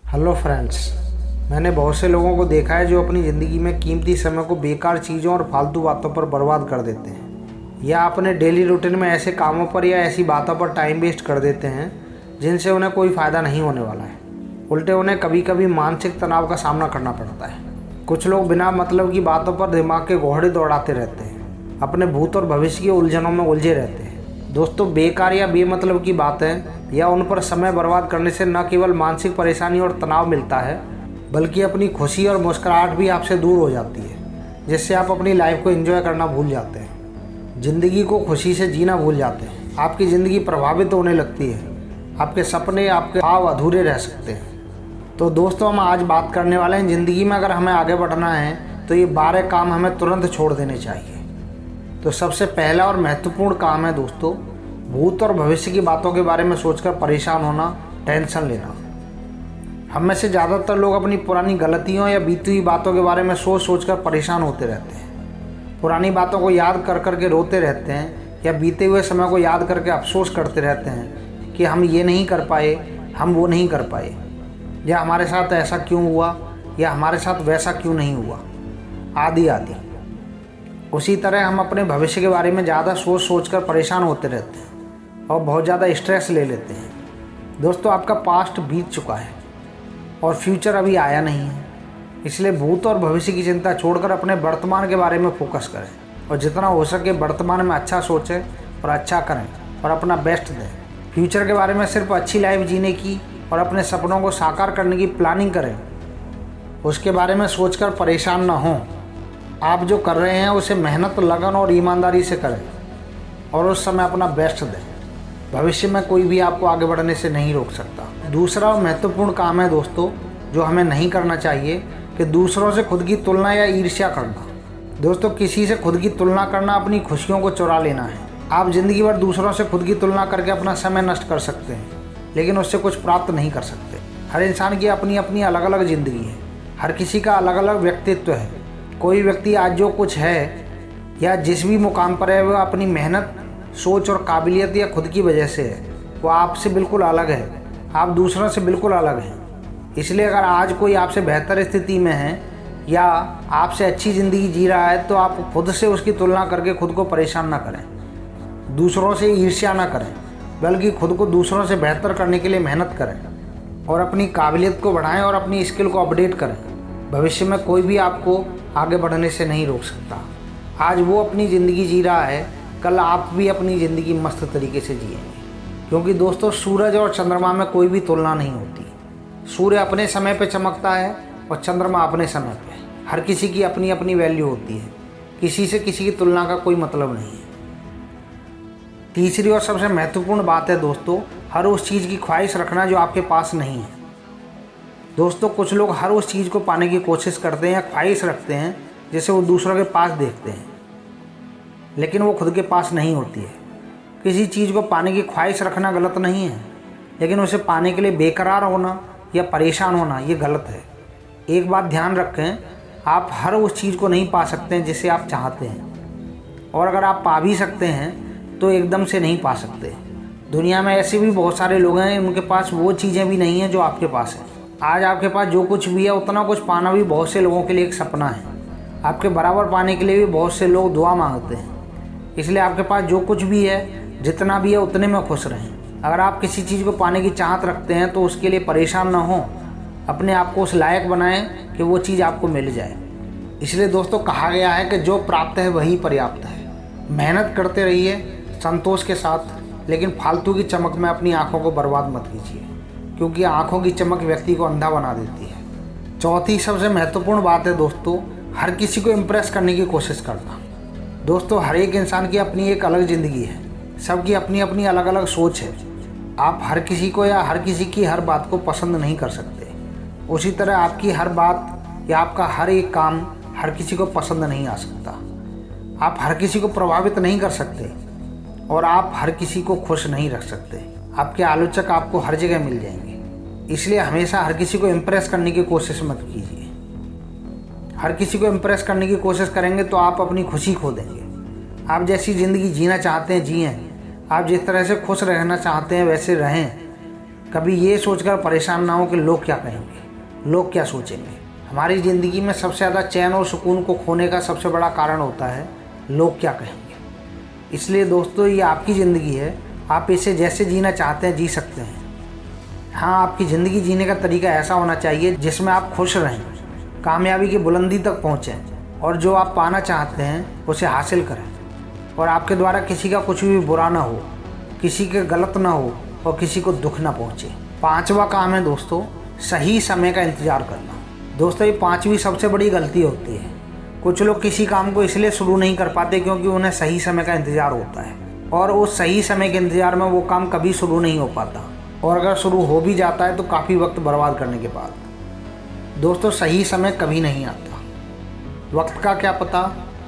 Hello friends. मैंने बहुत से लोगों को देखा है जो अपनी ज़िंदगी में कीमती समय को बेकार चीज़ों और फालतू बातों पर बर्बाद कर देते हैं या अपने डेली रूटीन में ऐसे कामों पर या ऐसी बातों पर टाइम वेस्ट कर देते हैं जिनसे उन्हें कोई फ़ायदा नहीं होने वाला है। उल्टे उन्हें कभी कभी मानसिक तनाव का सामना करना पड़ता है। कुछ लोग बिना मतलब की बातों पर दिमाग के घोड़े दौड़ाते रहते हैं, अपने भूत और भविष्य की उलझनों में उलझे रहते हैं। दोस्तों, बेकार या बेमतलब की बातें या उन पर समय बर्बाद करने से न केवल मानसिक परेशानी और तनाव मिलता है, बल्कि अपनी खुशी और मुस्कुराहट भी आपसे दूर हो जाती है, जिससे आप अपनी लाइफ को एंजॉय करना भूल जाते हैं, ज़िंदगी को खुशी से जीना भूल जाते हैं। आपकी ज़िंदगी प्रभावित होने लगती है, आपके सपने, आपके ख्वाब अधूरे रह सकते हैं। तो दोस्तों, हम आज बात करने वाले हैं, ज़िंदगी में अगर हमें आगे बढ़ना है तो ये 12 काम हमें तुरंत छोड़ देने चाहिए। तो सबसे पहला और महत्वपूर्ण काम है दोस्तों, भूत और भविष्य की बातों के बारे में सोचकर परेशान होना, टेंशन लेना। हम में से ज़्यादातर लोग अपनी पुरानी गलतियों या बीती हुई बातों के बारे में सोच कर परेशान होते रहते हैं। पुरानी बातों को याद कर के रोते रहते हैं या बीते हुए समय को याद करके अफसोस करते रहते हैं कि हम ये नहीं कर पाए, हम वो नहीं कर पाए, या हमारे साथ ऐसा क्यों हुआ, या हमारे साथ वैसा क्यों नहीं हुआ, आदि आदि। उसी तरह हम अपने भविष्य के बारे में ज़्यादा सोच कर परेशान होते रहते हैं और बहुत ज़्यादा स्ट्रेस ले लेते हैं। दोस्तों, आपका पास्ट बीत चुका है और फ्यूचर अभी आया नहीं है, इसलिए भूत और भविष्य की चिंता छोड़कर अपने वर्तमान के बारे में फोकस करें और जितना हो सके वर्तमान में अच्छा सोचें और अच्छा करें और अपना बेस्ट दें। फ्यूचर के बारे में सिर्फ अच्छी लाइफ जीने की और अपने सपनों को साकार करने की प्लानिंग करें, उसके बारे में सोचकर परेशान ना हों। आप जो कर रहे हैं उसे मेहनत, लगन और ईमानदारी से करें और उस समय अपना बेस्ट दें। भविष्य में कोई भी आपको आगे बढ़ने से नहीं रोक सकता। दूसरा और महत्वपूर्ण काम है दोस्तों, जो हमें नहीं करना चाहिए, कि दूसरों से खुद की तुलना या ईर्ष्या करना। दोस्तों, किसी से खुद की तुलना करना अपनी खुशियों को चुरा लेना है। आप ज़िंदगी भर दूसरों से खुद की तुलना करके अपना समय नष्ट कर सकते हैं, लेकिन उससे कुछ प्राप्त नहीं कर सकते। हर इंसान की अपनी अपनी अलग अलग ज़िंदगी है, हर किसी का अलग अलग व्यक्तित्व है। कोई व्यक्ति आज जो कुछ है या जिस भी मुकाम पर है वह अपनी मेहनत, सोच और काबिलियत या खुद की वजह से है। वो आपसे बिल्कुल अलग है, आप दूसरों से बिल्कुल अलग हैं। इसलिए अगर आज कोई आपसे बेहतर स्थिति में है या आपसे अच्छी ज़िंदगी जी रहा है तो आप खुद से उसकी तुलना करके खुद को परेशान ना करें, दूसरों से ईर्ष्या ना करें, बल्कि खुद को दूसरों से बेहतर करने के लिए मेहनत करें और अपनी काबिलियत को बढ़ाएं और अपनी स्किल को अपडेट करें। भविष्य में कोई भी आपको आगे बढ़ने से नहीं रोक सकता। आज वो अपनी ज़िंदगी जी रहा है, कल आप भी अपनी ज़िंदगी मस्त तरीके से जिएंगे। क्योंकि दोस्तों, सूरज और चंद्रमा में कोई भी तुलना नहीं होती। सूर्य अपने समय पे चमकता है और चंद्रमा अपने समय पे। हर किसी की अपनी अपनी वैल्यू होती है, किसी से किसी की तुलना का कोई मतलब नहीं है। तीसरी और सबसे महत्वपूर्ण बात है दोस्तों, हर उस चीज़ की ख्वाहिश रखना जो आपके पास नहीं है। दोस्तों, कुछ लोग हर उस चीज़ को पाने की कोशिश करते हैं या ख्वाहिश रखते हैं जिसे वो दूसरों के पास देखते हैं, लेकिन वो खुद के पास नहीं होती है। किसी चीज़ को पाने की ख्वाहिश रखना गलत नहीं है, लेकिन उसे पाने के लिए बेकरार होना या परेशान होना ये गलत है। एक बात ध्यान रखें, आप हर उस चीज़ को नहीं पा सकते हैं जिसे आप चाहते हैं, और अगर आप पा भी सकते हैं तो एकदम से नहीं पा सकते। दुनिया में ऐसे भी बहुत सारे लोग हैं उनके पास वो चीज़ें भी नहीं हैं जो आपके पास हैं। आज आपके पास जो कुछ भी है उतना कुछ पाना भी बहुत से लोगों के लिए एक सपना है। आपके बराबर पाने के लिए भी बहुत से लोग दुआ मांगते हैं। इसलिए आपके पास जो कुछ भी है, जितना भी है, उतने में खुश रहें। अगर आप किसी चीज़ को पाने की चाहत रखते हैं तो उसके लिए परेशान ना हो, अपने आप को उस लायक बनाएं कि वो चीज़ आपको मिल जाए। इसलिए दोस्तों, कहा गया है कि जो प्राप्त है वही पर्याप्त है। मेहनत करते रहिए संतोष के साथ, लेकिन फालतू की चमक में अपनी आँखों को बर्बाद मत कीजिए, क्योंकि आँखों की चमक व्यक्ति को अंधा बना देती है। चौथी सबसे महत्वपूर्ण बात है दोस्तों, हर किसी को इम्प्रेस करने की कोशिश करना। दोस्तों, हर एक इंसान की अपनी एक अलग ज़िंदगी है, सबकी अपनी अपनी अलग अलग सोच है। आप हर किसी को या हर किसी की हर बात को पसंद नहीं कर सकते। उसी तरह आपकी हर बात या आपका हर एक काम हर किसी को पसंद नहीं आ सकता। आप हर किसी को प्रभावित नहीं कर सकते और आप हर किसी को खुश नहीं रख सकते। आपके आलोचक आपको हर जगह मिल जाएंगे, इसलिए हमेशा हर किसी को इम्प्रेस करने की कोशिश मत कीजिए। हर किसी को इम्प्रेस करने की कोशिश करेंगे तो आप अपनी खुशी खो देंगे। आप जैसी ज़िंदगी जीना चाहते हैं जिएं, आप जिस तरह से खुश रहना चाहते हैं वैसे रहें। कभी ये सोचकर परेशान ना हो कि लोग क्या कहेंगे, लोग क्या सोचेंगे। हमारी ज़िंदगी में सबसे ज़्यादा चैन और सुकून को खोने का सबसे बड़ा कारण होता है लोग क्या कहेंगे। इसलिए दोस्तों, ये आपकी ज़िंदगी है, आप इसे जैसे जीना चाहते हैं जी सकते हैं। हाँ, आपकी ज़िंदगी जीने का तरीका ऐसा होना चाहिए जिसमें आप खुश रहें, कामयाबी की बुलंदी तक पहुँचें और जो आप पाना चाहते हैं उसे हासिल करें, और आपके द्वारा किसी का कुछ भी बुरा ना हो, किसी के गलत ना हो और किसी को दुख ना पहुँचे। 5वां काम है दोस्तों, सही समय का इंतज़ार करना। दोस्तों, ये 5वीं सबसे बड़ी गलती होती है। कुछ लोग किसी काम को इसलिए शुरू नहीं कर पाते क्योंकि उन्हें सही समय का इंतज़ार होता है, और उस सही समय के इंतज़ार में वो काम कभी शुरू नहीं हो पाता, और अगर शुरू हो भी जाता है तो काफ़ी वक्त बर्बाद करने के बाद। दोस्तों, सही समय कभी नहीं आता। वक्त का क्या पता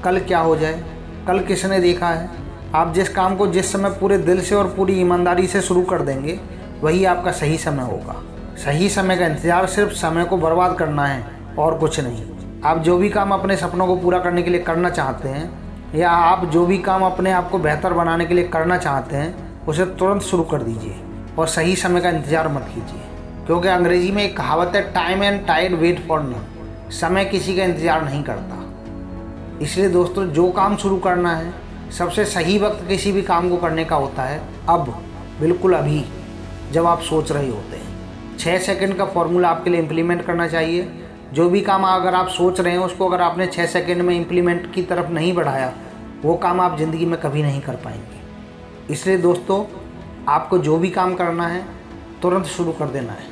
कल क्या हो जाए, कल किसने देखा है। आप जिस काम को जिस समय पूरे दिल से और पूरी ईमानदारी से शुरू कर देंगे वही आपका सही समय होगा। सही समय का इंतज़ार सिर्फ समय को बर्बाद करना है और कुछ नहीं। आप जो भी काम अपने सपनों को पूरा करने के लिए करना चाहते हैं, या आप जो भी काम अपने आप को बेहतर बनाने के लिए करना चाहते हैं, उसे तुरंत शुरू कर दीजिए और सही समय का इंतज़ार मत कीजिए। क्योंकि अंग्रेजी में एक कहावत है, time and tide wait for none. समय किसी का इंतज़ार नहीं करता। इसलिए दोस्तों, जो काम शुरू करना है, सबसे सही वक्त किसी भी काम को करने का होता है अब, बिल्कुल अभी, जब आप सोच रहे होते हैं। 6 सेकंड का फॉर्मूला आपके लिए इम्प्लीमेंट करना चाहिए। जो भी काम अगर आप सोच रहे हैं उसको अगर आपने 6 सेकंड में इम्प्लीमेंट की तरफ नहीं बढ़ाया, वो काम आप ज़िंदगी में कभी नहीं कर पाएंगे। इसलिए दोस्तों, आपको जो भी काम करना है तुरंत शुरू कर देना है,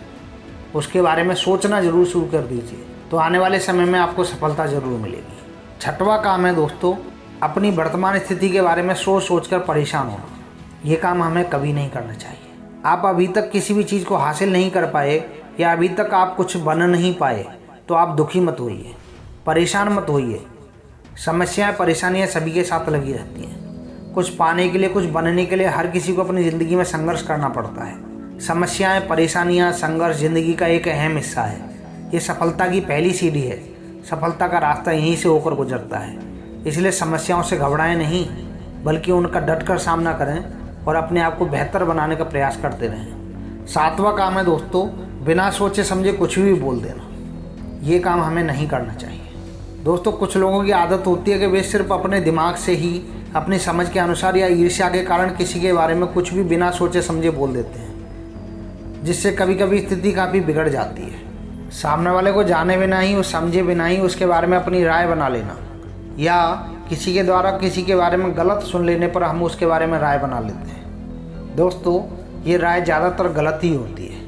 उसके बारे में सोचना ज़रूर शुरू कर दीजिए, तो आने वाले समय में आपको सफलता ज़रूर मिलेगी। 6वां काम है दोस्तों, अपनी वर्तमान स्थिति के बारे में सोच कर परेशान होना। ये काम हमें कभी नहीं करना चाहिए। आप अभी तक किसी भी चीज़ को हासिल नहीं कर पाए, या अभी तक आप कुछ बन नहीं पाए, तो आप दुखी मत होइए, परेशान मत होइए। समस्याएं परेशानियां सभी के साथ लगी रहती हैं। कुछ पाने के लिए, कुछ बनने के लिए हर किसी को अपनी ज़िंदगी में संघर्ष करना पड़ता है। समस्याएं, परेशानियां, संघर्ष ज़िंदगी का एक अहम हिस्सा है। ये सफलता की पहली सीढ़ी है। सफलता का रास्ता यहीं से होकर गुजरता है। इसलिए समस्याओं से घबराएं नहीं, बल्कि उनका डटकर सामना करें और अपने आप को बेहतर बनाने का प्रयास करते रहें। 7वां काम है दोस्तों, बिना सोचे समझे कुछ भी बोल देना। ये काम हमें नहीं करना चाहिए। दोस्तों, कुछ लोगों की आदत होती है कि वे सिर्फ अपने दिमाग से ही, अपनी समझ के अनुसार या ईर्ष्या के कारण किसी के बारे में कुछ भी बिना सोचे समझे बोल देते हैं, जिससे कभी कभी स्थिति काफ़ी बिगड़ जाती है। सामने वाले को जाने बिना ही, उस समझे बिना ही उसके बारे में अपनी राय बना लेना, या किसी के द्वारा किसी के बारे में गलत सुन लेने पर हम उसके बारे में राय बना लेते हैं। दोस्तों, ये राय ज़्यादातर गलत ही होती है।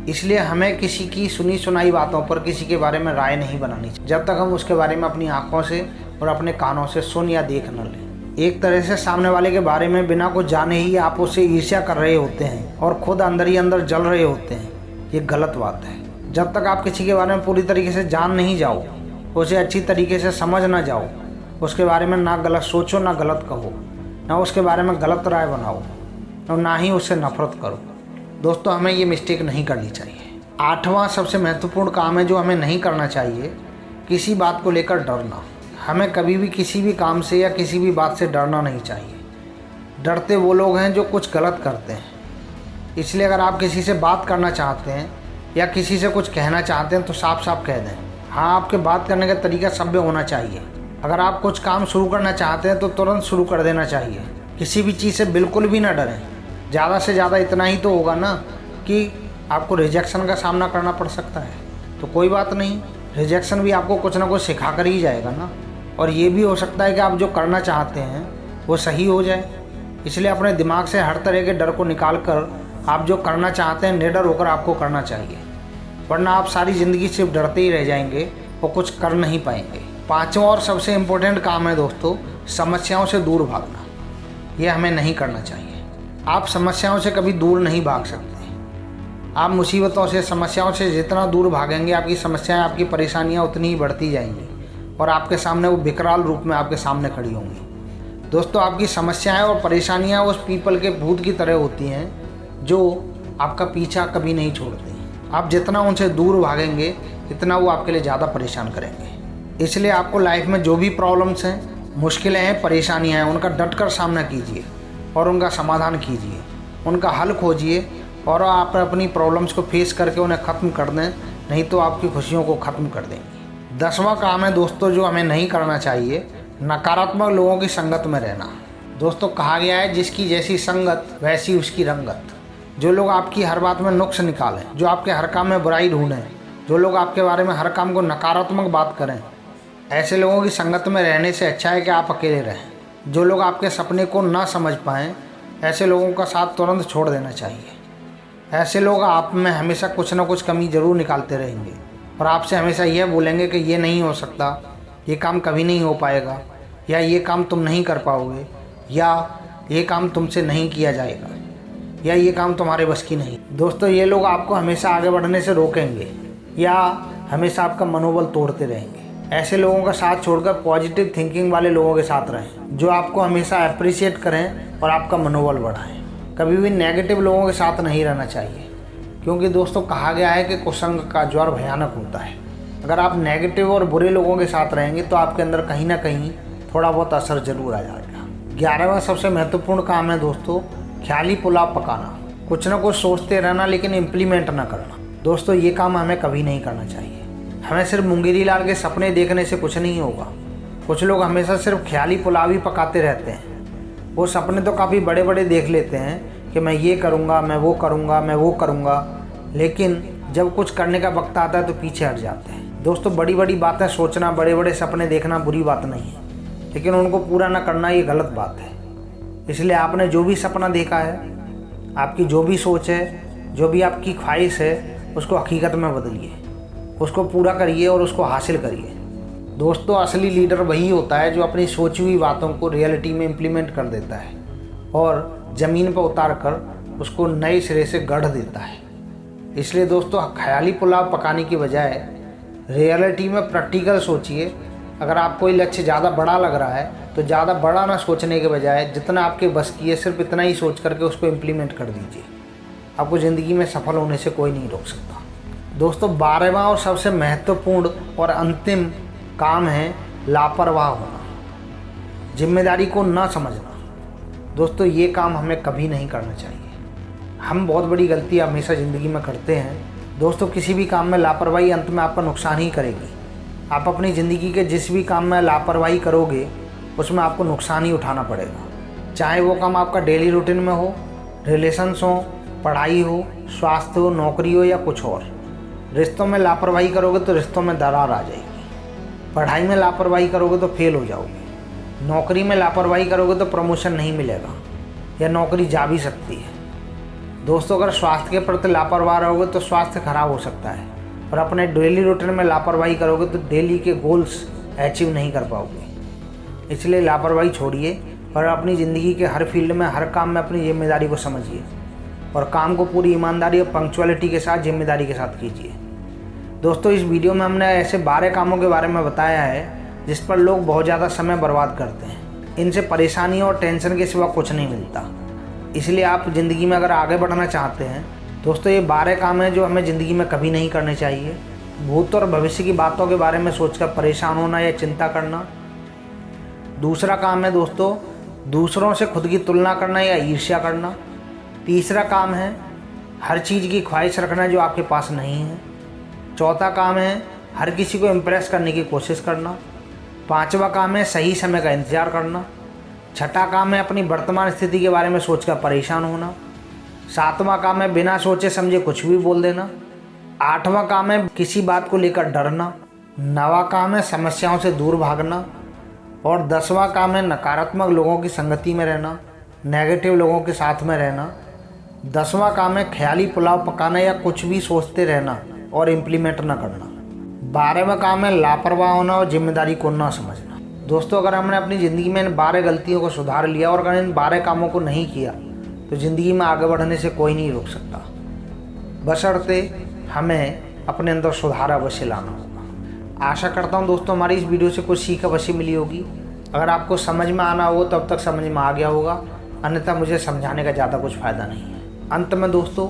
इसलिए हमें किसी की सुनी सुनाई बातों पर किसी के बारे में राय नहीं बनानी चाहिए, जब तक हम उसके बारे में अपनी आंखों से और अपने कानों से सुन या देख न लें। एक तरह से सामने वाले के बारे में बिना कुछ जाने ही आप उससे ईर्ष्या कर रहे होते हैं और खुद अंदर ही अंदर जल रहे होते हैं। ये गलत बात है। जब तक आप किसी के बारे में पूरी तरीके से जान नहीं जाओ, उसे अच्छी तरीके से समझ ना जाओ, उसके बारे में ना गलत सोचो, ना गलत कहो, ना उसके बारे में गलत राय बनाओ, और ना ही उससे नफरत करो। दोस्तों, हमें ये मिस्टेक नहीं करनी चाहिए। 8वां सबसे महत्वपूर्ण काम है जो हमें नहीं करना चाहिए, किसी बात को लेकर डरना। हमें कभी भी किसी भी काम से या किसी भी बात से डरना नहीं चाहिए। डरते वो लोग हैं जो कुछ गलत करते हैं। इसलिए अगर आप किसी से बात करना चाहते हैं या किसी से कुछ कहना चाहते हैं तो साफ साफ कह दें। हाँ, आपके बात करने का तरीका सभ्य होना चाहिए। अगर आप कुछ काम शुरू करना चाहते हैं तो तुरंत शुरू कर देना चाहिए। किसी भी चीज़ से बिल्कुल भी ना डरें। ज़्यादा से ज़्यादा इतना ही तो होगा ना कि आपको रिजेक्शन का सामना करना पड़ सकता है, तो कोई बात नहीं, रिजेक्शन भी आपको कुछ ना कुछ सिखा कर ही जाएगा ना। और ये भी हो सकता है कि आप जो करना चाहते हैं वो सही हो जाए। इसलिए अपने दिमाग से हर तरह के डर को निकाल कर आप जो करना चाहते हैं निडर होकर आपको करना चाहिए, वरना आप सारी ज़िंदगी सिर्फ डरते ही रह जाएंगे और कुछ कर नहीं पाएंगे। 5वां और सबसे इम्पोर्टेंट काम है दोस्तों, समस्याओं से दूर भागना। ये हमें नहीं करना चाहिए। आप समस्याओं से कभी दूर नहीं भाग सकते। आप मुसीबतों से, समस्याओं से जितना दूर भागेंगे, आपकी समस्याएं, आपकी परेशानियां उतनी ही बढ़ती जाएंगी और आपके सामने वो विकराल रूप में आपके सामने खड़ी होंगी। दोस्तों, आपकी समस्याएं और परेशानियां उस पीपल के भूत की तरह होती हैं जो आपका पीछा कभी नहीं छोड़ते। आप जितना उनसे दूर भागेंगे इतना वो आपके लिए ज़्यादा परेशान करेंगे। इसलिए आपको लाइफ में जो भी प्रॉब्लम्स हैं, मुश्किलें हैं, परेशानियाँ हैं, उनका डट कर सामना कीजिए और उनका समाधान कीजिए, उनका हल खोजिए और आप अपनी प्रॉब्लम्स को फेस करके उन्हें ख़त्म कर दें, नहीं तो आपकी खुशियों को ख़त्म कर देंगी। 10वां काम है दोस्तों जो हमें नहीं करना चाहिए, नकारात्मक लोगों की संगत में रहना। दोस्तों कहा गया है जिसकी जैसी संगत वैसी उसकी रंगत। जो लोग आपकी हर बात में नुक्स निकालें, जो आपके हर काम में बुराई ढूंढें, जो लोग आपके बारे में हर काम को नकारात्मक बात करें, ऐसे लोगों की संगत में रहने से अच्छा है कि आप अकेले रहें। जो लोग आपके सपने को ना समझ पाएँ, ऐसे लोगों का साथ तुरंत छोड़ देना चाहिए। ऐसे लोग आप में हमेशा कुछ ना कुछ कमी ज़रूर निकालते रहेंगे और आपसे हमेशा यह बोलेंगे कि ये नहीं हो सकता, ये काम कभी नहीं हो पाएगा, या ये काम तुम नहीं कर पाओगे, या ये काम तुमसे नहीं किया जाएगा, या ये काम तुम्हारे बस की नहीं। दोस्तों ये लोग आपको हमेशा आगे बढ़ने से रोकेंगे या हमेशा आपका मनोबल तोड़ते रहेंगे। ऐसे लोगों का साथ छोड़कर पॉजिटिव थिंकिंग वाले लोगों के साथ रहें, जो आपको हमेशा अप्रिशिएट करें और आपका मनोबल बढ़ाएं। कभी भी नेगेटिव लोगों के साथ नहीं रहना चाहिए, क्योंकि दोस्तों कहा गया है कि कुसंग का ज्वर भयानक होता है। अगर आप नेगेटिव और बुरे लोगों के साथ रहेंगे तो आपके अंदर कहीं ना कहीं थोड़ा बहुत असर जरूर आ जाएगा। 11वां सबसे महत्वपूर्ण काम है दोस्तों ख्याली पुलाव पकाना। कुछ ना कुछ सोचते रहना लेकिन इम्प्लीमेंट ना करना। दोस्तों ये काम हमें कभी नहीं करना चाहिए। हमें सिर्फ मुंगेरी लाल के सपने देखने से कुछ नहीं होगा। कुछ लोग हमेशा सिर्फ ख्याली पुलाव ही पकाते रहते हैं। वो सपने तो काफ़ी बड़े बड़े देख लेते हैं कि मैं ये करूँगा, मैं वो करूँगा, मैं वो करूँगा, लेकिन जब कुछ करने का वक्त आता है तो पीछे हट जाते हैं। दोस्तों बड़ी बड़ी बातें सोचना, बड़े बड़े सपने देखना बुरी बात नहीं है, लेकिन उनको पूरा ना करना ये गलत बात है। इसलिए आपने जो भी सपना देखा है, आपकी जो भी सोच है, जो भी आपकी ख्वाहिश है, उसको हकीकत में बदलिए, उसको पूरा करिए और उसको हासिल करिए। दोस्तों असली लीडर वही होता है जो अपनी सोची हुई बातों को रियलिटी में इम्प्लीमेंट कर देता है और ज़मीन पर उतार कर उसको नए सिरे से गढ़ देता है। इसलिए दोस्तों ख्याली पुलाव पकाने की बजाय रियलिटी में प्रैक्टिकल सोचिए। अगर आपको कोई लक्ष्य ज़्यादा बड़ा लग रहा है तो ज़्यादा बड़ा ना सोचने के बजाय जितना आपके बस की है सिर्फ इतना ही सोच करके उसको इम्प्लीमेंट कर दीजिए। आपको ज़िंदगी में सफल होने से कोई नहीं रोक सकता। दोस्तों 12वां और सबसे महत्वपूर्ण और अंतिम काम है लापरवाह होना, जिम्मेदारी को ना समझना। दोस्तों ये काम हमें कभी नहीं करना चाहिए। हम बहुत बड़ी गलती हमेशा ज़िंदगी में करते हैं। दोस्तों किसी भी काम में लापरवाही अंत में आपका नुकसान ही करेगी। आप अपनी ज़िंदगी के जिस भी काम में लापरवाही करोगे उसमें आपको नुकसान ही उठाना पड़ेगा। चाहे वो काम आपका डेली रूटीन में हो, रिलेशंस हो, पढ़ाई हो, स्वास्थ्य हो, नौकरी हो या कुछ और। रिश्तों में लापरवाही करोगे तो रिश्तों में दरार आ जाएगी। पढ़ाई में लापरवाही करोगे तो फेल हो जाओगे। नौकरी में लापरवाही करोगे तो प्रमोशन नहीं मिलेगा या नौकरी जा भी सकती है। दोस्तों अगर स्वास्थ्य के प्रति लापरवाह रहोगे तो स्वास्थ्य खराब हो सकता है, और अपने डेली रूटीन में लापरवाही करोगे तो डेली के गोल्स अचीव नहीं कर पाओगे। इसलिए लापरवाही छोड़िए और अपनी ज़िंदगी के हर फील्ड में, हर काम में अपनी जिम्मेदारी को समझिए और काम को पूरी ईमानदारी और पंक्चुअलिटी के साथ, जिम्मेदारी के साथ कीजिए। दोस्तों इस वीडियो में हमने ऐसे 12 कामों के बारे में बताया है जिस पर लोग बहुत ज़्यादा समय बर्बाद करते हैं। इनसे परेशानी और टेंशन के सिवा कुछ नहीं मिलता। इसलिए आप ज़िंदगी में अगर आगे बढ़ना चाहते हैं दोस्तों ये 12 काम हैं जो हमें ज़िंदगी में कभी नहीं करने चाहिए। भूत और भविष्य की बातों के बारे में सोचकर परेशान होना या चिंता करना। दूसरा काम है दोस्तों दूसरों से खुद की तुलना करना या ईर्ष्या करना। तीसरा काम है हर चीज़ की ख्वाहिश रखना जो आपके पास नहीं है। चौथा काम है हर किसी को इम्प्रेस करने की कोशिश करना। पांचवा काम है सही समय का इंतज़ार करना। छठा काम है अपनी वर्तमान स्थिति के बारे में सोचकर परेशान होना। सातवां काम है बिना सोचे समझे कुछ भी बोल देना। आठवां काम है किसी बात को लेकर डरना। नौवां काम है समस्याओं से दूर भागना। और 10वां काम है नकारात्मक लोगों की संगति में रहना, नेगेटिव लोगों के साथ में रहना। 10वां काम है ख्याली पुलाव पकाना या कुछ भी सोचते रहना और इम्प्लीमेंट ना करना। 12वां काम है लापरवाह होना और जिम्मेदारी को ना समझना। दोस्तों अगर हमने अपनी ज़िंदगी में इन 12 गलतियों को सुधार लिया और अगर इन 12 कामों को नहीं किया तो ज़िंदगी में आगे बढ़ने से कोई नहीं रोक सकता, बशर्ते हमें अपने अंदर सुधार अवश्य लाना होगा। आशा करता हूँ दोस्तों हमारी इस वीडियो से कुछ सीख अवश्य मिली होगी। अगर आपको समझ में आना हो तब तक समझ में आ गया होगा, अन्यथा मुझे समझाने का ज़्यादा कुछ फ़ायदा नहीं है। अंत में दोस्तों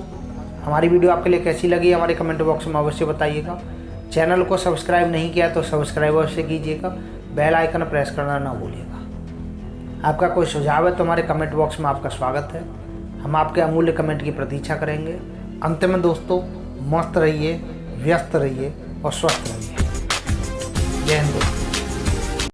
हमारी वीडियो आपके लिए कैसी लगी हमारे कमेंट बॉक्स में अवश्य बताइएगा। चैनल को सब्सक्राइब नहीं किया तो सब्सक्राइब अवश्य कीजिएगा, बेल आइकन प्रेस करना ना भूलिएगा। आपका कोई सुझाव है तो हमारे कमेंट बॉक्स में आपका स्वागत है। हम आपके अमूल्य कमेंट की प्रतीक्षा करेंगे। अंत में दोस्तों, मस्त रहिए, व्यस्त रहिए और स्वस्थ रहिए। जय हिंद।